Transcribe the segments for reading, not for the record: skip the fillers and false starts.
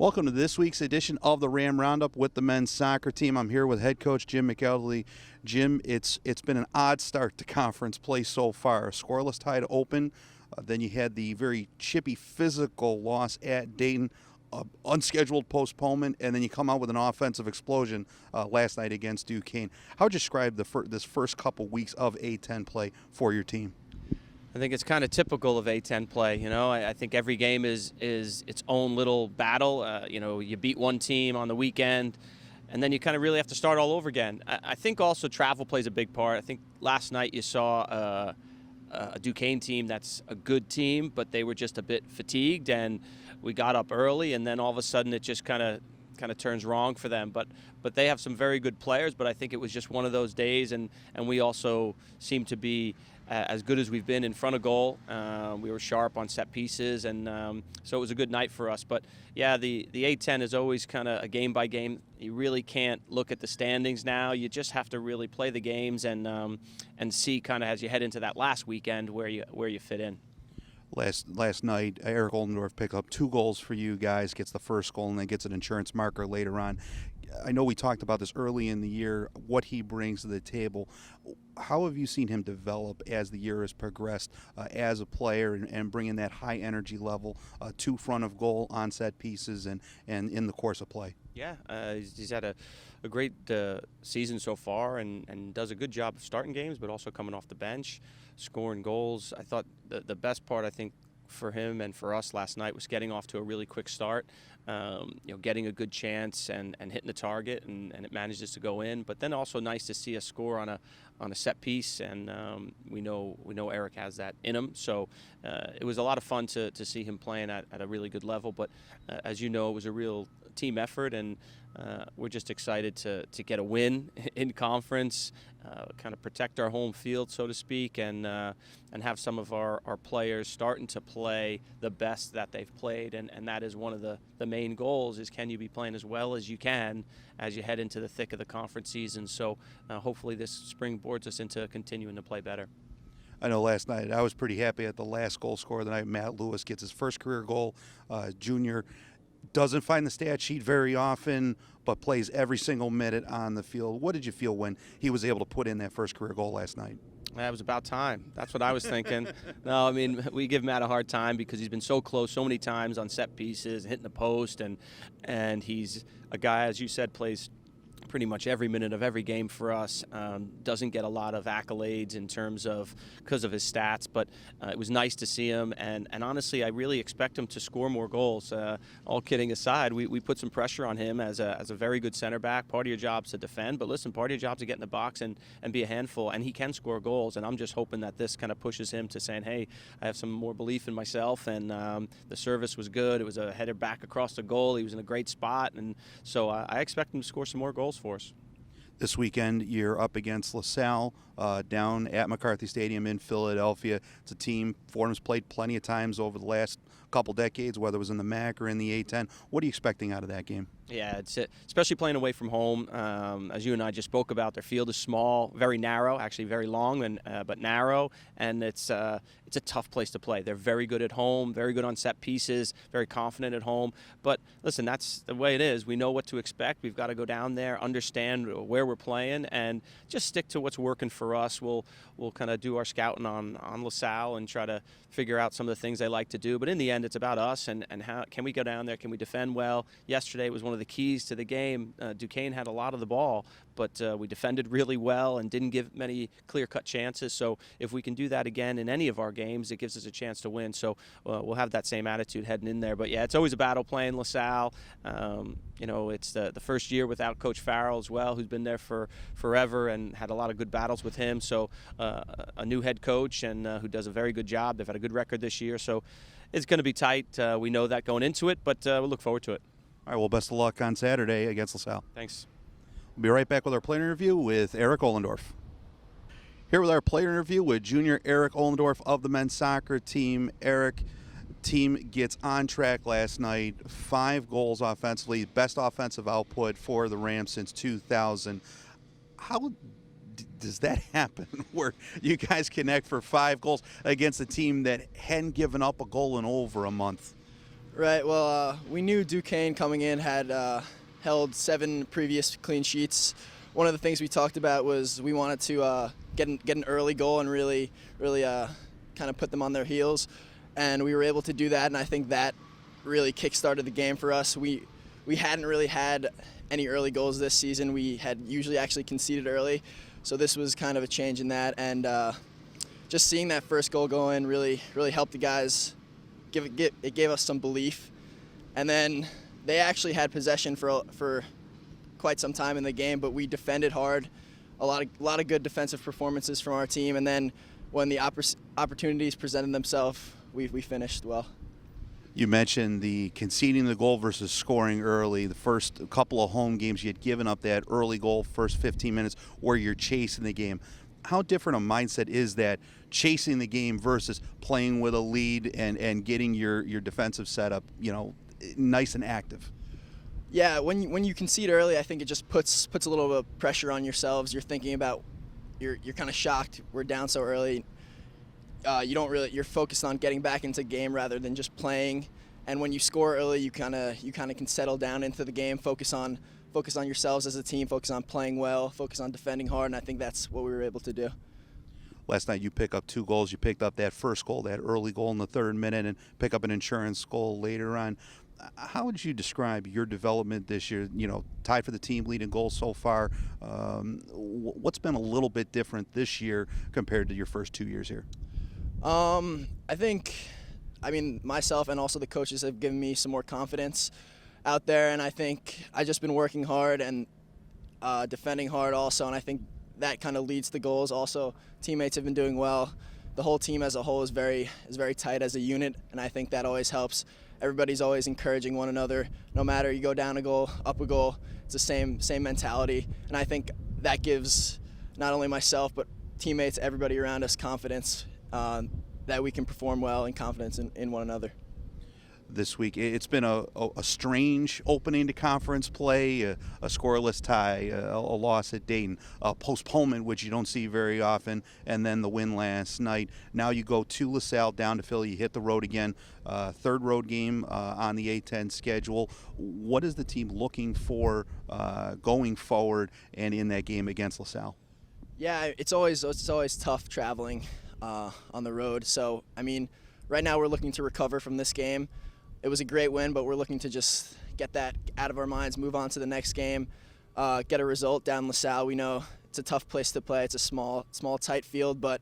Welcome to this week's edition of the Ram Roundup with the men's soccer team. I'm here with head coach Jim McElderry. Jim, it's been an odd start to conference play so far. A scoreless tie to open. Then you had the very chippy physical loss at Dayton, unscheduled postponement, and then you come out with an offensive explosion last night against Duquesne. How would you describe this first couple weeks of A10 play for your team? I think it's kind of typical of A10 play. You know, I think every game is its own little battle. You beat one team on the weekend, and then you kind of really have to start all over again. I think also travel plays a big part. I think last night you saw a Duquesne team that's a good team, but they were just a bit fatigued, and we got up early, and then all of a sudden it just kind of turns wrong for them. But they have some very good players, but I think it was just one of those days, and we also seem to be as good as we've been in front of goal. We were sharp on set pieces, and so it was a good night for us. But yeah, the A10 is always kind of a game by game. You really can't look at the standings now. You just have to really play the games and see kind of as you head into that last weekend where you fit in. Last night, Eric Ohlendorf picked up 2 goals for you guys, gets the first goal, and then gets an insurance marker later on. I know we talked about this early in the year, what he brings to the table. How have you seen him develop as the year has progressed as a player and bringing that high energy level to front of goal on set pieces and in the course of play? Yeah, he's had a great season so far and does a good job of starting games, but also coming off the bench, scoring goals. I thought the best part, I think, for him and for us last night was getting off to a really quick start, getting a good chance and hitting the target, and it manages to go in. But then also nice to see a score on a set piece, and we know Eric has that in him. So it was a lot of fun to see him playing at a really good level. But as you know, it was a real team effort, and we're just excited to get a win in conference, kind of protect our home field, so to speak, and have some of our players starting to play the best that they've played, and that is one of the main goals, is can you be playing as well as you can as you head into the thick of the conference season. So hopefully this springboards us into continuing to play better. I know last night I was pretty happy at the last goal scorer of the night. Matt Lewis gets his first career goal, junior. Doesn't find the stat sheet very often, but plays every single minute on the field. What did you feel when he was able to put in that first career goal last night? It was about time. That's what I was thinking. No, I mean, we give Matt a hard time because he's been so close so many times on set pieces, hitting the post, and he's a guy, as you said, plays pretty much every minute of every game for us. Doesn't get a lot of accolades in terms of because of his stats, but it was nice to see him, and honestly I really expect him to score more goals. All kidding aside, we put some pressure on him as a very good center back. Part of your job is to defend, but listen, part of your job is to get in the box and be a handful, and he can score goals, and I'm just hoping that this kind of pushes him to saying, hey, I have some more belief in myself, and the service was good. It was a header back across the goal. He was in a great spot, and so I expect him to score some more goals for us. This weekend, you're up against LaSalle down at McCarthy Stadium in Philadelphia. It's a team Fordham's played plenty of times over the last couple decades, whether it was in the MAC or in the A10. What are you expecting out of that game? Yeah, it's especially playing away from home. As you and I just spoke about, their field is small, very narrow, actually very long, but narrow, and it's a tough place to play. They're very good at home, very good on set pieces, very confident at home. But listen, that's the way it is. We know what to expect. We've got to go down there, understand where we're playing, and just stick to what's working for us. We'll kind of do our scouting on LaSalle and try to figure out some of the things they like to do. But in the end, it's about us and how can we go down there? Can we defend well? Yesterday was one of the keys to the game. Duquesne had a lot of the ball, but we defended really well and didn't give many clear-cut chances. So if we can do that again in any of our games, it gives us a chance to win. So we'll have that same attitude heading in there. But yeah, it's always a battle playing LaSalle. It's the first year without Coach Farrell as well, who's been there for forever and had a lot of good battles with him. So a new head coach and who does a very good job. They've had a good record this year. So it's going to be tight. We know that going into it, but we'll look forward to it. All right, well, best of luck on Saturday against LaSalle. Thanks. We'll be right back with our player interview with Eric Ohlendorf. Here with our player interview with junior Eric Ohlendorf of the men's soccer team. Eric, team gets on track last night, 5 goals offensively, best offensive output for the Rams since 2000. How does that happen where you guys connect for 5 goals against a team that hadn't given up a goal in over a month? Right. Well, we knew Duquesne coming in had held 7 previous clean sheets. One of the things we talked about was we wanted to get an early goal and really kind of put them on their heels, and we were able to do that. And I think that really kick-started the game for us. We hadn't really had any early goals this season. We had usually actually conceded early, so this was kind of a change in that. And just seeing that first goal go in really helped the guys. It gave us some belief, and then they actually had possession for quite some time in the game, but we defended hard. A lot of good defensive performances from our team, and then when the opportunities presented themselves, we finished well. You mentioned the conceding the goal versus scoring early. The first couple of home games, you had given up that early goal, first 15 minutes, where you're chasing the game. How different a mindset is that, chasing the game versus playing with a lead and getting your defensive setup, nice and active? Yeah, when you concede early, I think it just puts a little bit of pressure on yourselves. You're thinking about, you're kind of shocked we're down so early. You're focused on getting back into game rather than just playing. And when you score early, you kind of can settle down into the game, focus on yourselves as a team, focus on playing well, focus on defending hard, and I think that's what we were able to do. Last night you pick up 2 goals. You picked up that first goal, that early goal in the 3rd minute, and pick up an insurance goal later on. How would you describe your development this year? Tied for the team lead in goals so far. What's been a little bit different this year compared to your first 2 years here? I think, myself and also the coaches have given me some more confidence out there, and I think I've just been working hard and defending hard also, and I think that kind of leads to goals. Also, teammates have been doing well. The whole team as a whole is very tight as a unit, and I think that always helps. Everybody's always encouraging one another. No matter you go down a goal, up a goal, it's the same mentality, and I think that gives not only myself but teammates, everybody around us, confidence that we can perform well and confidence in one another. This week, it's been a strange opening to conference play, a scoreless tie, a loss at Dayton, a postponement, which you don't see very often, and then the win last night. Now you go to LaSalle, down to Philly, you hit the road again, 3rd road game on the A-10 schedule. What is the team looking for going forward and in that game against LaSalle? Yeah, it's always tough traveling on the road. So, right now we're looking to recover from this game. It was a great win, but we're looking to just get that out of our minds, move on to the next game, get a result down LaSalle. We know it's a tough place to play. It's a small, tight field, but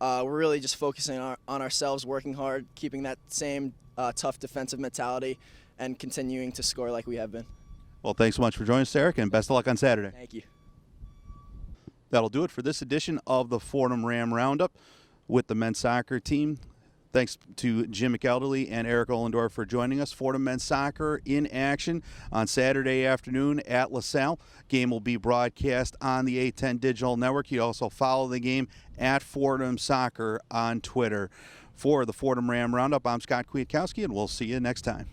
we're really just focusing on ourselves, working hard, keeping that same tough defensive mentality, and continuing to score like we have been. Well, thanks so much for joining us, Eric, and best of luck on Saturday. Thank you. That'll do it for this edition of the Fordham Ram Roundup with the men's soccer team. Thanks to Jim McElderry and Eric Ohlendorf for joining us. Fordham men's soccer in action on Saturday afternoon at LaSalle. Game will be broadcast on the A10 Digital Network. You also follow the game at Fordham Soccer on Twitter. For the Fordham Ram Roundup, I'm Scott Kwiatkowski, and we'll see you next time.